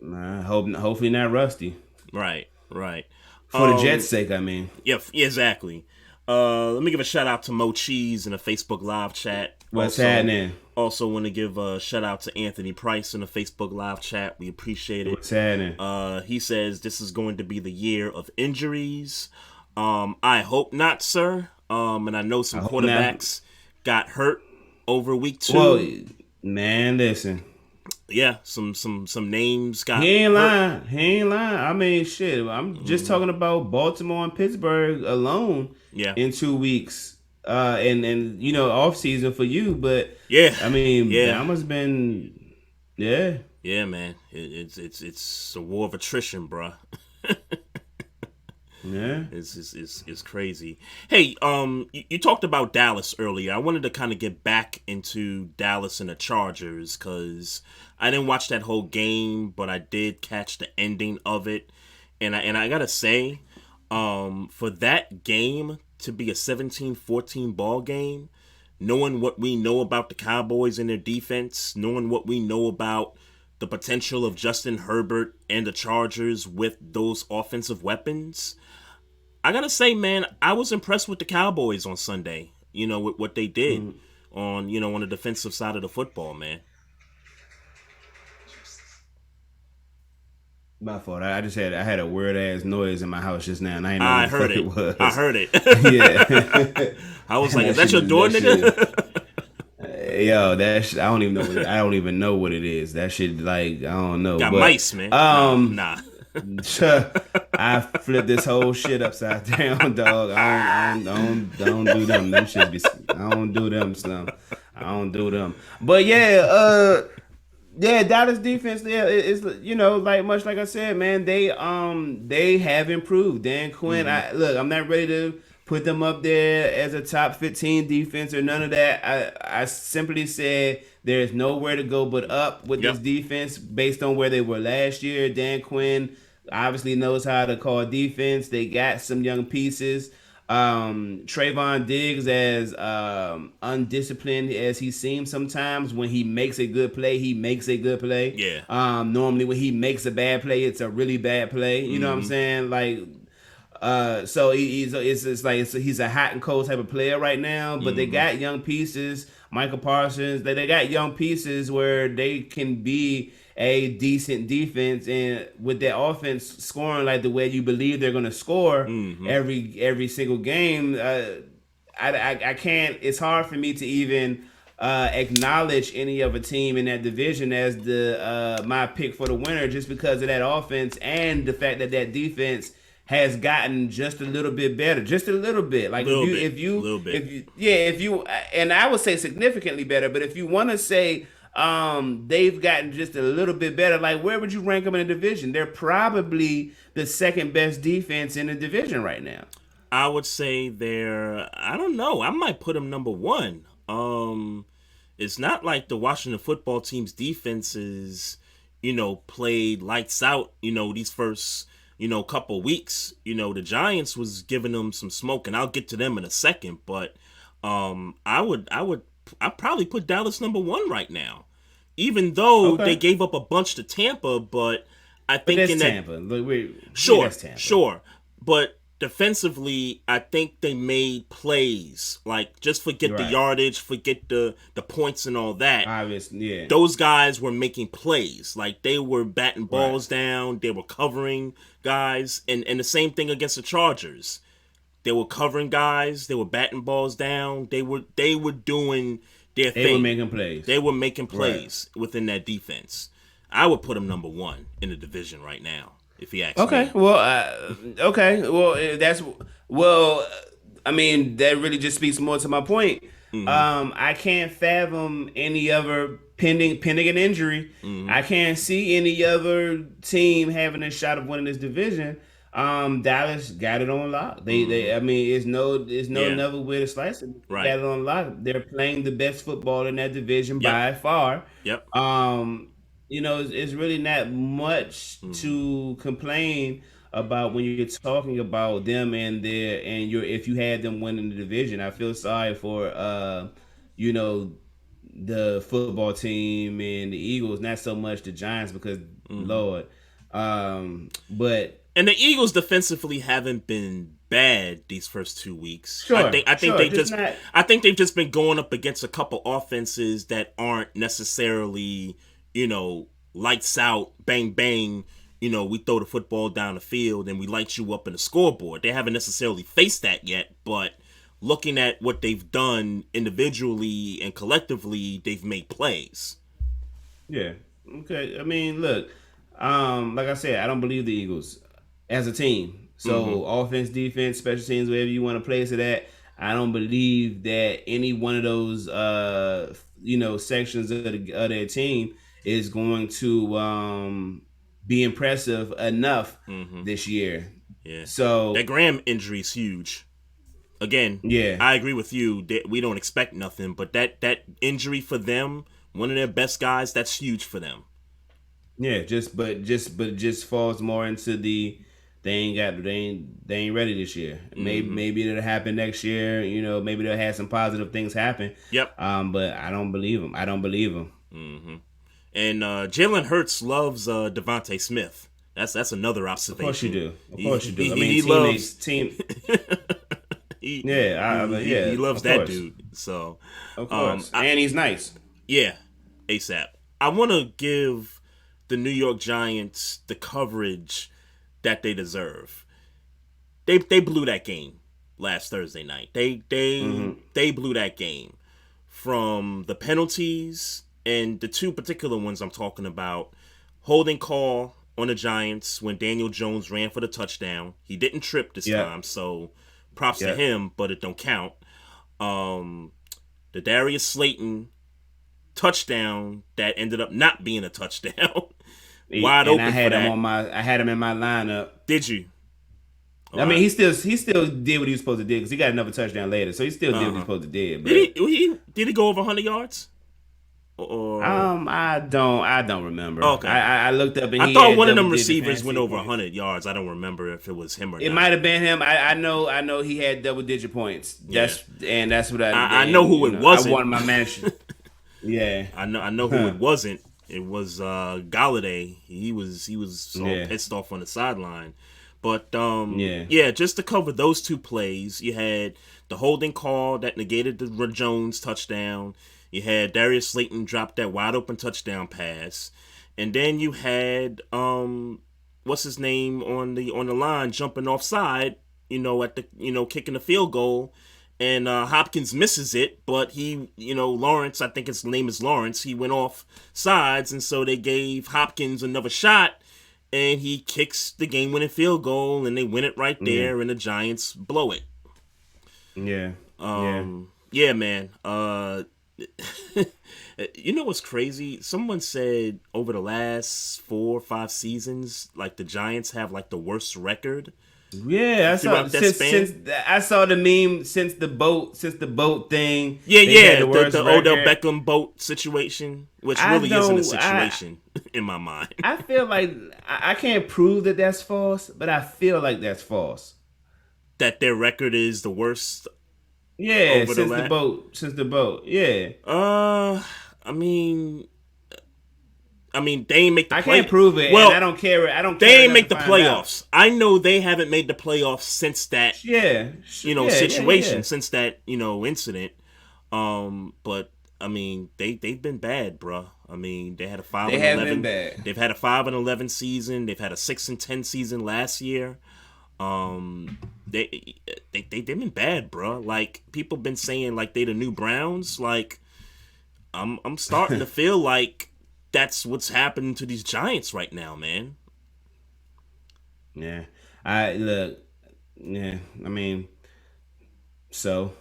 Hopefully not rusty. Right, right. For the Jets' sake, I mean. Yeah, exactly. Let me give a shout out to Mo Cheese in the Facebook live chat. What's happening? Also want to give a shout out to Anthony Price in the Facebook live chat. We appreciate it. What's happening? He says this is going to be the year of injuries. I hope not, sir. And I know some quarterbacks got hurt over week 2. Well, man, listen. Yeah, some names got He ain't hurt. lying. He ain't lying. I mean, shit. I'm just talking about Baltimore and Pittsburgh alone. Yeah. In 2 weeks, and off season for you, but Yeah. I mean, Yeah. Bama's been, yeah. Yeah, man. It's a war of attrition, bruh. Yeah. It's crazy. Hey, you talked about Dallas earlier. I wanted to kind of get back into Dallas and the Chargers because I didn't watch that whole game, but I did catch the ending of it, and I gotta say, for that game to be a 17-14 ball game, knowing what we know about the Cowboys and their defense, knowing what we know about the potential of Justin Herbert and the Chargers with those offensive weapons, I gotta say, man, I was impressed with the Cowboys on Sunday. With what they did on the defensive side of the football, man. My fault. I had a weird ass noise in my house just now, and I didn't know I what the heard fuck it. it was. I heard it. Yeah. I was like, "Is that your door, nigga?" Yo, I don't even know. I don't even know what it is. That shit, like, I don't know. Got but, mice, man. Nah. I flipped this whole shit upside down, dog. I don't do them. Them shit be. I don't do them, Slim. I don't do them. But yeah, Dallas defense. Yeah, it's like much like I said, man. They have improved. Dan Quinn. Mm-hmm. I'm not ready to put them up there as a top 15 defense or none of that. I simply said there's nowhere to go but up with this defense based on where they were last year. Dan Quinn obviously knows how to call defense. They got some young pieces. Trayvon Diggs, as undisciplined as he seems sometimes, when he makes a good play, he makes a good play. Yeah. Normally when he makes a bad play, it's a really bad play. You know what I'm saying? Like, so he's a hot and cold type of player right now. But they got young pieces. Michael Parsons, they got young pieces where they can be a decent defense, and with their offense scoring like the way you believe they're going to score every single game, I can't. It's hard for me to even acknowledge any of a team in that division as the my pick for the winner, just because of that offense and the fact that defense has gotten just a little bit better, just a little bit. Like if you, and I would say significantly better. But if you want to say they've gotten just a little bit better, like where would you rank them in the division? They're probably the second best defense in the division right now. I would say I don't know. I might put them number 1. It's not like the Washington football team's defenses, played lights out, these first couple weeks. The Giants was giving them some smoke, and I'll get to them in a second. But I'd probably put Dallas number 1 right now, even though they gave up a bunch to Tampa. But I think that's in that Tampa. Look, sure, that's Tampa. sure, but defensively, I think they made plays. Like, just forget the yardage, forget the points and all that. Obviously, yeah. Those guys were making plays. Like, they were batting balls down. They were covering guys. And the same thing against the Chargers. They were covering guys. They were batting balls down. They were doing their thing. They were making plays. They were making plays within that defense. I would put them number one in the division right now, if he asks me. Well, I mean, that really just speaks more to my point. I can't fathom any other pending an injury. I can't see any other team having a shot of winning this division. Dallas got it on lock. They I mean, it's no another way to slice it. Got it on lock. They're playing the best football in that division by far. Yep. It's really not much to complain about when you're talking about them if you had them winning the division. I feel sorry for the football team and the Eagles, not so much the Giants because Lord. But and the Eagles defensively haven't been bad these first 2 weeks. Sure, I think they've just been going up against a couple offenses that aren't necessarily, lights out, bang bang. We throw the football down the field and we light you up in the scoreboard. They haven't necessarily faced that yet, but looking at what they've done individually and collectively, they've made plays. Yeah. Okay. I mean, look, like I said, I don't believe the Eagles as a team. So offense, defense, special teams, wherever you want to place it at, I don't believe that any one of those sections of their team is going to be impressive enough this year. Yeah. So that Graham injury is huge. Again, I agree with you that we don't expect nothing, but that injury for them, one of their best guys, that's huge for them. Yeah, but just falls more into the they ain't ready this year. Maybe it'll happen next year. Maybe they'll have some positive things happen. Yep. But I don't believe them. And Jalen Hurts loves Devontae Smith. That's another observation. Of course you do. He loves team. he loves that course. dude. So of course, and he's nice. Yeah, ASAP. I want to give the New York Giants the coverage that they deserve. They blew that game last Thursday night. They blew that game from the penalties and the two particular ones I'm talking about. Holding call on the Giants when Daniel Jones ran for the touchdown. He didn't trip this time, so props to him, but it don't count. The Darius Slayton touchdown that ended up not being a touchdown. Wide open. I had him in my lineup. Did you? I mean, he still did what he was supposed to do because he got another touchdown later, so he still did what he was supposed to do. But did he go over 100 yards? Or I don't remember. Okay, I looked up and I thought one of them receivers went over 100 yards. I don't remember if it was him or not. It might have been him. I know he had double-digit points. That's what I know who it wasn't. I wanted my manager. Yeah, I know who it wasn't. It was Galladay. He was so pissed off on the sideline. But just to cover those two plays, you had the holding call that negated the Jones touchdown. You had Darius Slayton drop that wide open touchdown pass, and then you had what's his name on the line jumping offside, at the kicking the field goal. And Hopkins misses it, but he, Lawrence, I think his name is Lawrence, he went off sides, and so they gave Hopkins another shot, and he kicks the game-winning field goal, and they win it right there, and the Giants blow it. Yeah. Yeah, man. You know what's crazy? Someone said over the last 4 or 5 seasons, like, the Giants have, like, the worst record. Yeah, I saw the meme since the boat thing. Yeah, the Odell Beckham boat situation, which really isn't a situation in my mind. I feel like I can't prove that that's false, but I feel like that's false. That their record is the worst. Yeah, since the boat. Yeah. I mean, I mean, they ain't make the I can't prove it. Well, and I don't care. I don't care. They ain't make the Out. playoffs. I know they haven't made the playoffs since that situation, since that incident. But I mean, they've been bad, bruh. I mean, they had a 5-11. They've had a 5-11 season. They've had a 6-10 season last year. They've been bad, bruh. Like, people been saying like they the new Browns. Like, I'm starting to feel like that's what's happening to these Giants right now, man. Yeah. I mean, so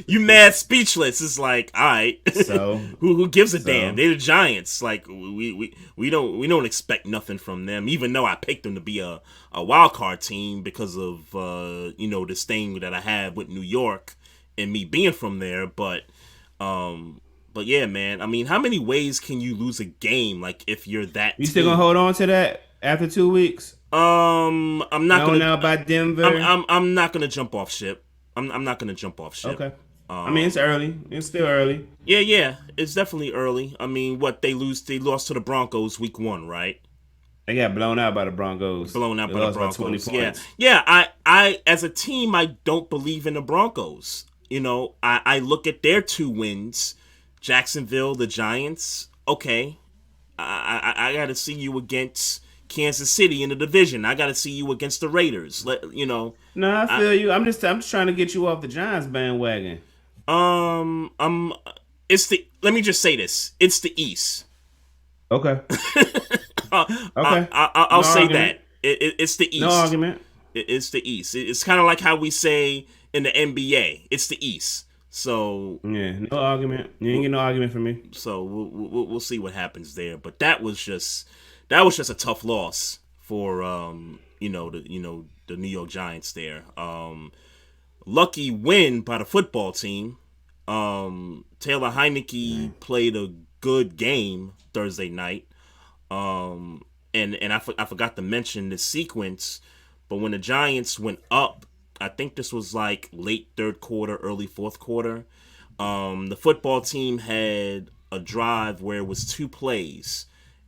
you mad speechless. It's like, all right. So who gives a damn? They're the Giants. Like, we don't expect nothing from them. Even though I picked them to be a wild card team because of this thing that I have with New York and me being from there. But yeah, man. I mean, how many ways can you lose a game? Like, if you're that, you still gonna hold on to that after 2 weeks? I'm not gonna know about Denver. I'm not gonna jump off ship. I'm not gonna jump off ship. Okay. I mean, it's early. It's still early. Yeah. It's definitely early. I mean, they lost to the Broncos week 1, right? They got blown out by the Broncos. Blown out by the Broncos. 20 points. Yeah. I as a team, I don't believe in the Broncos. I look at their 2 wins, Jacksonville, the Giants. Okay, I got to see you against Kansas City in the division. I got to see you against the Raiders. No, I feel you. I'm just trying to get you off the Giants bandwagon. Let me just say this. It's the East. Okay. Okay. I'll say argument. That. It's the East. No argument. It's the East. It's kind of like how we say in the NBA, it's the East. So yeah, no argument. You ain't get no argument from me. So we'll see what happens there. But that was just a tough loss for the New York Giants there. Lucky win by the football team. Taylor Heineke played a good game Thursday night. And I forgot to mention the sequence, but when the Giants went up, I think this was like late third quarter, early fourth quarter. The football team had a drive where it was 2 plays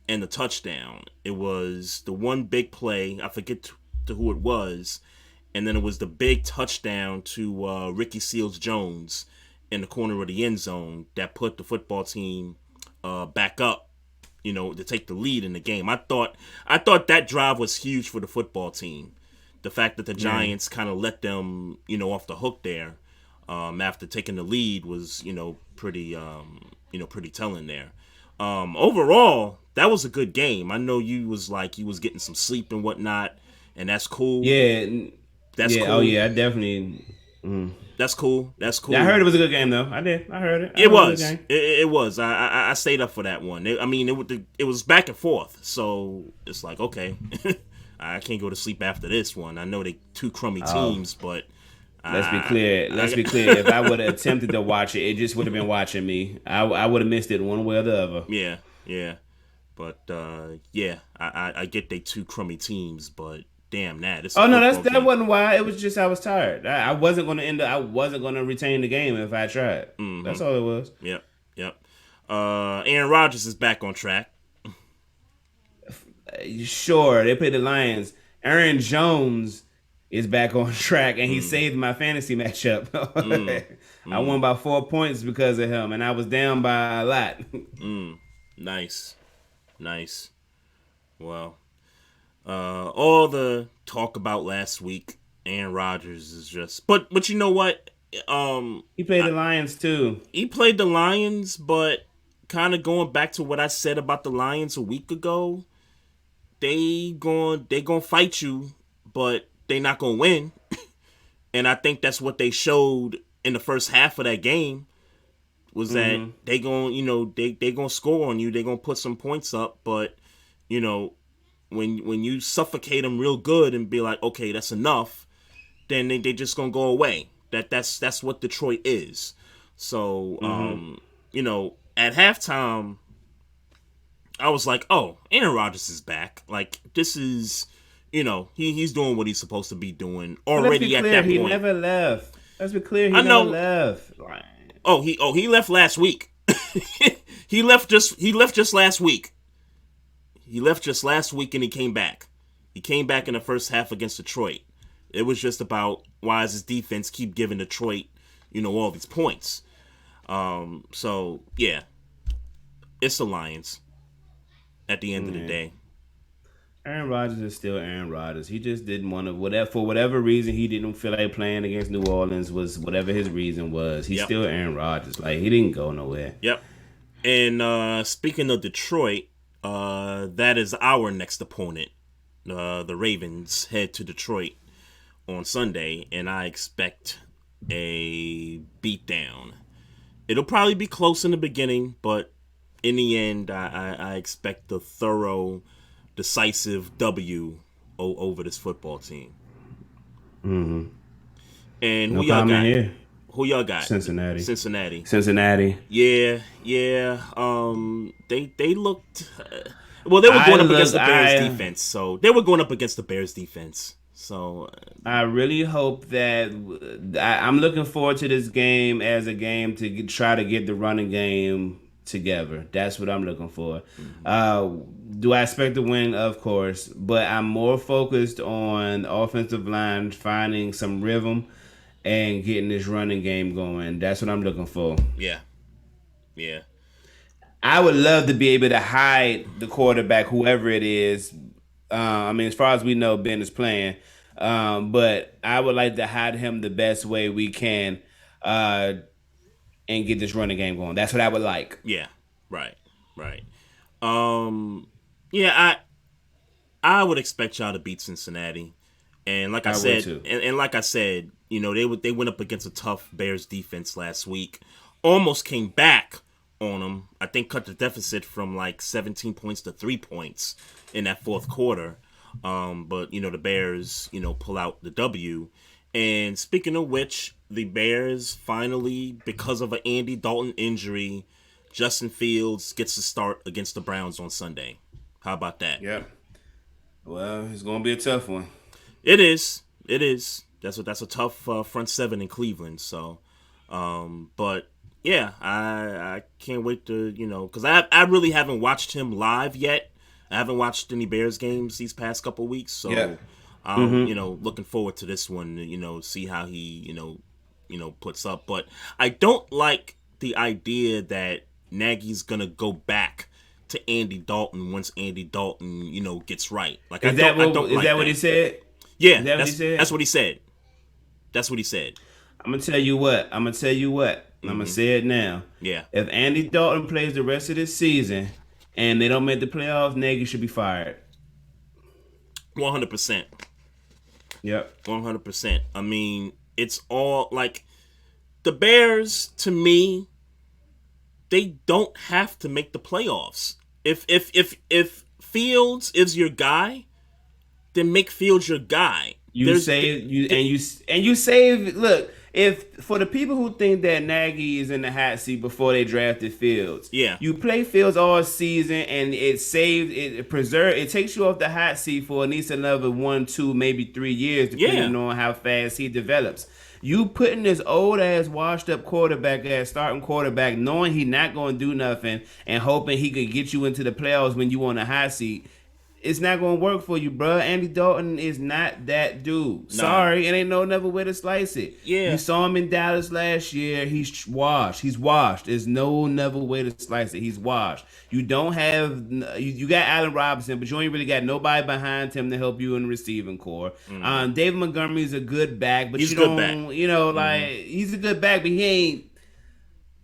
and a touchdown. It was the one big play, I forget to who it was, and then it was the big touchdown to Ricky Seals-Jones in the corner of the end zone that put the football team back up, to take the lead in the game. I thought that drive was huge for the football team. The fact that the Giants kind of let them, off the hook there, after taking the lead was, pretty telling there. Overall, that was a good game. I know you was getting some sleep and whatnot, and that's cool. Yeah, that's cool. Oh yeah, I definitely. That's cool. Yeah, I heard it was a good game though. I did. I heard it. It was. It was. I stayed up for that one. It was back and forth. So it's like, okay, I can't go to sleep after this one. I know they 2 crummy teams, but let's be clear. If I would have attempted to watch it just would have been watching me. I would have missed it one way or the other. Yeah. But I get they 2 crummy teams, but damn that. That wasn't why. It was just I was tired. I wasn't going to retain the game if I tried. Mm-hmm. That's all it was. Yep. Aaron Rodgers is back on track. Sure, they played the Lions. Aaron Jones is back on track, and he saved my fantasy matchup. I won by 4 points because of him, and I was down by a lot. Nice. Well, all the talk about last week, Aaron Rodgers is just. But you know what? He played the Lions too. He played the Lions, but kind of going back to what I said about the Lions a week ago. They gonna fight you, but they not gonna win. And I think that's what they showed in the first half of that game. Was that they gonna score on you, they gonna put some points up, but when you suffocate them real good and be like, okay, that's enough, then they just gonna go away. That's what Detroit is. So at halftime, I was like, oh, Aaron Rodgers is back. Like, this is, he's doing what he's supposed to be doing already at that point. He never left. Let's be clear, he never left. Oh, he left last week. He left just last week. He left just last week and he came back. He came back in the first half against Detroit. It was just about why does his defense keep giving Detroit, all these points. So yeah, it's the Lions at the end of the day. Aaron Rodgers is still Aaron Rodgers. He just didn't want to, for whatever reason, he didn't feel like playing against New Orleans, was whatever his reason was. He's still Aaron Rodgers. Like, he didn't go nowhere. Yep. And speaking of Detroit, that is our next opponent. The Ravens head to Detroit on Sunday, and I expect a beatdown. It'll probably be close in the beginning, but in the end, I expect a thorough, decisive W over this football team. Mm-hmm. And who y'all got? Here. Who y'all got? Cincinnati. Yeah. They looked. Well, they were going up against the Bears defense, so they were going up against the Bears defense. So I really hope that I'm looking forward to this game as a game to try to get the running game together. That's what I'm looking for. Mm-hmm. Do I expect to win? Of course, but I'm more focused on offensive line finding some rhythm and getting this running game going. That's what I'm looking for. Yeah. I would love to be able to hide the quarterback, whoever it is. As far as we know, Ben is playing. But I would like to hide him the best way we can and get this running game going. That's what I would like. Yeah, right. I would expect y'all to beat Cincinnati. And like I said, and like I said, they went up against a tough Bears defense last week. Almost came back on them. I think cut the deficit from like 17 points to 3 points in that fourth quarter. But the Bears, pull out the W. And speaking of which, the Bears finally, because of an Andy Dalton injury, Justin Fields gets to start against the Browns on Sunday. How about that? Yeah. Well, it's gonna be a tough one. It is. That's a tough front seven in Cleveland. So, but yeah, I can't wait to because I really haven't watched him live yet. I haven't watched any Bears games these past couple weeks, so yeah. I'm looking forward to this one. See how he puts up. But I don't like the idea that Nagy's gonna go back to Andy Dalton once Andy Dalton gets right. Like is that what he said? Yeah, that's what he said. That's what he said. I'm gonna tell you what. I'm gonna say it now. Yeah. If Andy Dalton plays the rest of this season and they don't make the playoffs, Nagy should be fired. 100%. Yep. 100%. I mean, it's all like the Bears. To me, they don't have to make the playoffs. If Fields is your guy, then make Fields your guy. You save. Look, if for the people who think that Nagy is in the hot seat before they drafted Fields, you play Fields all season and it takes you off the hot seat for at least another 1, 2, maybe 3 years, depending on how fast he develops. You putting this old ass washed up quarterback as starting quarterback, knowing he not going to do nothing and hoping he could get you into the playoffs when you on the hot seat. It's not going to work for you, bro. Andy Dalton is not that dude. Nah. Sorry, it ain't no other way to slice it. Yeah. You saw him in Dallas last year. He's washed. There's no other way to slice it. He's washed. You don't have... You got Allen Robinson, but you ain't really got nobody behind him to help you in the receiving core. Mm-hmm. David Montgomery's a good back, but he's a good back. He's a good back, but he ain't...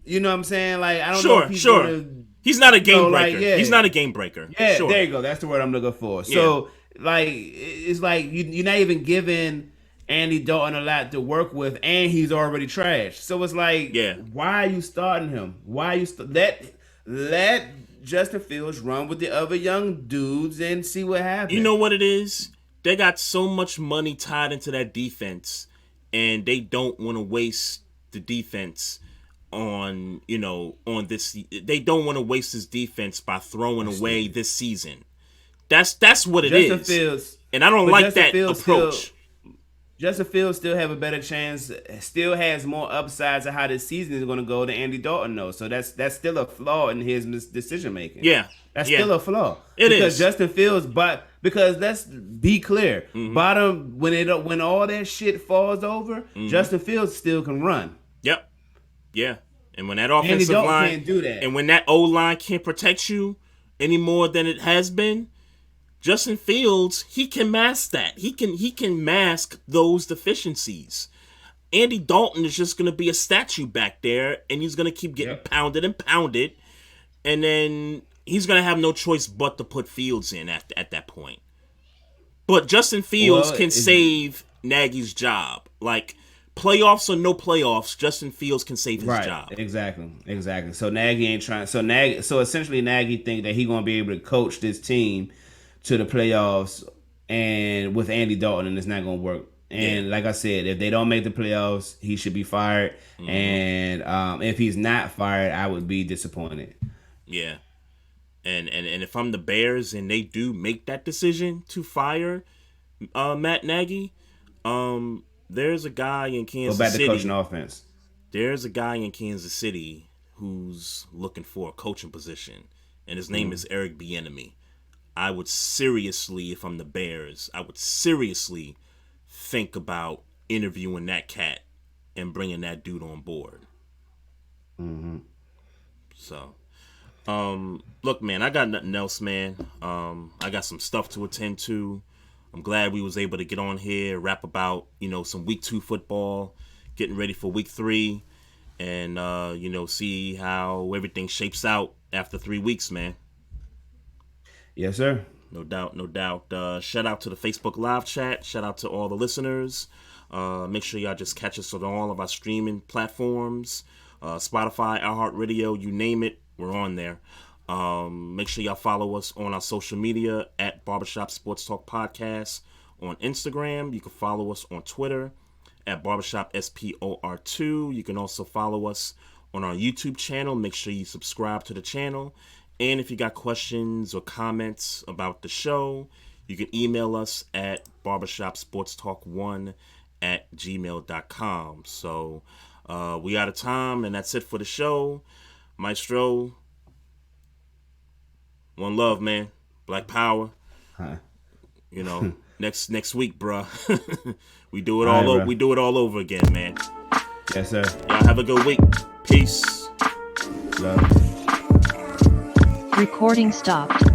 You know what I'm saying? Like, I don't know if he's gonna... He's not a game breaker. He's not a game breaker. Yeah, sure. There you go. That's the word I'm looking for. So, it's like you're not even giving Andy Dalton a lot to work with, and he's already trashed. So it's like, why are you starting him? Why are you let Justin Fields run with the other young dudes and see what happens? You know what it is? They got so much money tied into that defense, and they don't want to waste the defense on this. They don't want to waste his defense by throwing away this season. That's what it is. Fields, and I don't like that approach. Justin Fields still have a better chance, still has more upsides of how this season is going to go than Andy Dalton knows. So that's still a flaw in his decision making. Yeah. That's still a flaw. It because is. Justin Fields, because let's be clear, bottom when all that shit falls over, Justin Fields still can run. Yep. Yeah. And when that offensive line can't do that. And when that O-line can't protect you any more than it has been, Justin Fields, he can mask that. He can mask those deficiencies. Andy Dalton is just going to be a statue back there, and he's going to keep getting pounded and pounded, and then he's going to have no choice but to put Fields in at that point. But Justin Fields can save Nagy's job. Like, playoffs or no playoffs, Justin Fields can save his job. Exactly. So Nagy ain't trying. So essentially, Nagy think that he gonna be able to coach this team to the playoffs, and with Andy Dalton, and it's not gonna work. And like I said, if they don't make the playoffs, he should be fired. And if he's not fired, I would be disappointed. Yeah. And if I'm the Bears and they do make that decision to fire Matt Nagy, there's a guy in Kansas City. Go back to coaching offense. There's a guy in Kansas City who's looking for a coaching position, and his name is Eric Bieniemy. I would seriously, if I'm the Bears, think about interviewing that cat and bringing that dude on board. So, look, man, I got nothing else, man. I got some stuff to attend to. I'm glad we was able to get on here, rap about, some week 2 football, getting ready for week 3, and, see how everything shapes out after 3 weeks, man. Yes, sir. No doubt. Shout out to the Facebook live chat. Shout out to all the listeners. Make sure y'all just catch us on all of our streaming platforms. Spotify, iHeartRadio, you name it, we're on there. Make sure y'all follow us on our social media at Barbershop Sports Talk Podcast on Instagram. You can follow us on Twitter at Barbershop SPOR2. You can also follow us on our YouTube channel. Make sure you subscribe to the channel. And if you got questions or comments about the show, you can email us at barbershopsportstalk1@gmail.com. So we out of time, and that's it for the show. Maestro, one love, man. Black power. Huh. Next week, bruh. We do it all. We do it all over again, man. Yes, sir. Y'all have a good week. Peace. Love. Recording stopped.